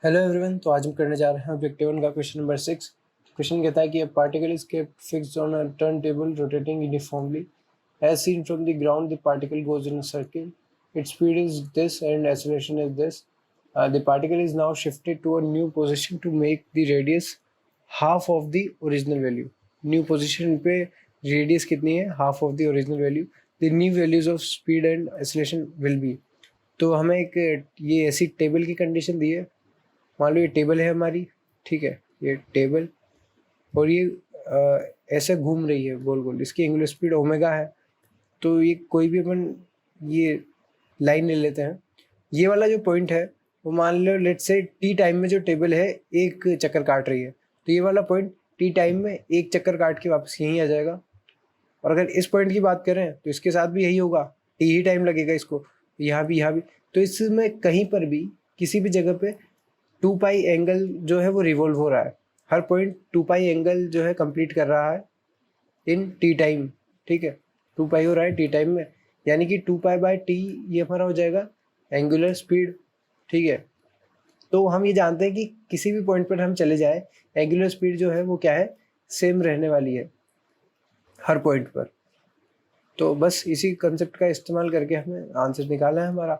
Hello everyone. तो आज हम करने जा रहे हैं ऑब्जेक्टिव 1 का क्वेश्चन नंबर 6। क्वेश्चन कहता है कि a particle is kept fixed on a turntable rotating uniformly. As seen from the ground, the particle goes in a circle. Its speed is this and acceleration is this. The particle is now shifted to a new position to make the radius half of the original value. New position पे radius कितनी है? Half of the original value. The new values of speed and acceleration will be. तो हमें एक ये ऐसी table की condition दी है। मान लो ये टेबल है हमारी, ठीक है, ये टेबल, और ये ऐसे घूम रही है गोल गोल, इसकी एंगुलर स्पीड ओमेगा है। तो ये कोई भी अपन ये लाइन ले लेते हैं, ये वाला जो पॉइंट है वो मान लो लेट से टी टाइम में जो टेबल है एक चक्कर काट रही है, तो ये वाला पॉइंट टी टाइम में एक चक्कर काट के वापस यहीं आ जाएगा। और अगर इस पॉइंट की बात करें तो इसके साथ भी यही होगा, टी ही टाइम लगेगा इसको, यहाँ भी। तो इसमें कहीं पर भी किसी भी जगह पे 2 पाई एंगल जो है वो रिवॉल्व हो रहा है। हर पॉइंट 2 पाई एंगल जो है कंप्लीट कर रहा है इन टी टाइम, ठीक है, 2 पाई हो रहा है टी टाइम में, यानी कि 2 पाई बाय टी ये हमारा हो जाएगा एंगुलर स्पीड, ठीक है। तो हम ये जानते हैं कि किसी भी पॉइंट पर हम चले जाए, एंगुलर स्पीड जो है वो क्या है, सेम रहने वाली है हर पॉइंट पर। तो बस इसी कंसेप्ट का इस्तेमाल करके हमें आंसर निकालना है हमारा।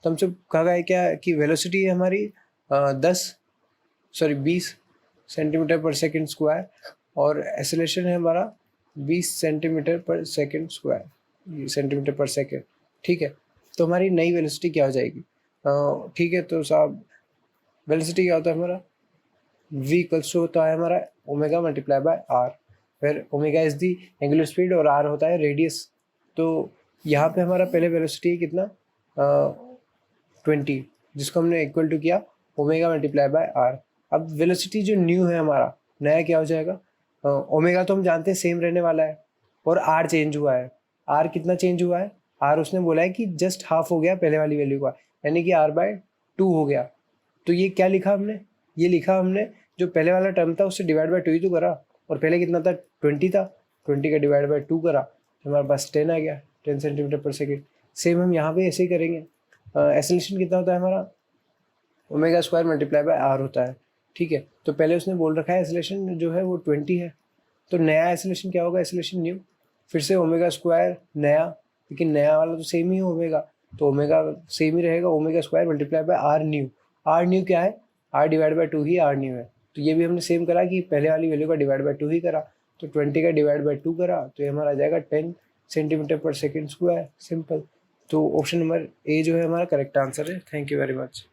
तो हमसे कहा गया है क्या कि वेलोसिटी है हमारी 20 सेंटीमीटर पर सेकंड स्क्वायर, और एक्सेलरेशन है हमारा 20 सेंटीमीटर पर सेकंड स्क्वायर, सेंटीमीटर पर सेकंड, ठीक है। तो हमारी नई वेलोसिटी क्या हो जाएगी? ठीक है, तो साहब वेलोसिटी क्या होता है हमारा, v इक्वल्स टू होता है हमारा ओमेगा मल्टीप्लाई बाय आर, फिर omega is the angular speed और आर होता है रेडियस। तो यहाँ पे हमारा पहले वेलोसिटी है कितना, 20, जिसको हमने इक्वल टू किया ओमेगा मल्टीप्लाई बाय आर। अब वेलोसिटी जो न्यू है हमारा नया क्या हो जाएगा, ओमेगा तो हम जानते हैं सेम रहने वाला है, और आर चेंज हुआ है। आर कितना चेंज हुआ है, आर उसने बोला है कि जस्ट हाफ हो गया पहले वाली वैल्यू का, यानी कि आर बाय 2 हो गया। तो ये क्या लिखा हमने, ये लिखा हमने जो पहले वाला टर्म था उससे डिवाइड बाय 2 ही तो करा, और पहले कितना था 20 था, 20 का डिवाइड बाय 2 करा तो हमारे पास 10 आ गया, 10 सेंटीमीटर पर सेकेंड। सेम हम यहाँ पे ऐसे ही करेंगे। एक्सेलरेशन कितना होता है हमारा, omega square multiply by R होता है, ठीक है। तो पहले उसने बोल रखा है एक्सेलरेशन जो है वो 20 है, तो नया एक्सेलरेशन क्या होगा, एक्सेलरेशन न्यू, फिर से ओमेगा स्क्वायर नया, लेकिन नया वाला तो सेम ही होगा, तो ओमेगा सेम ही रहेगा, omega square multiply by R new. R new क्या है, आर डिवाइड बाय 2 ही आर न्यू है। तो ये भी हमने सेम करा कि पहले वाली वैल्यू का डिवाइड बाय 2 ही करा, तो 20 का डिवाइड बाय 2 करा तो ये हमारा आ जाएगा 10 सेंटीमीटर पर सेकेंड स्क्वायर, सिंपल। तो ऑप्शन नंबर ए जो है हमारा करेक्ट आंसर है। Thank you very much.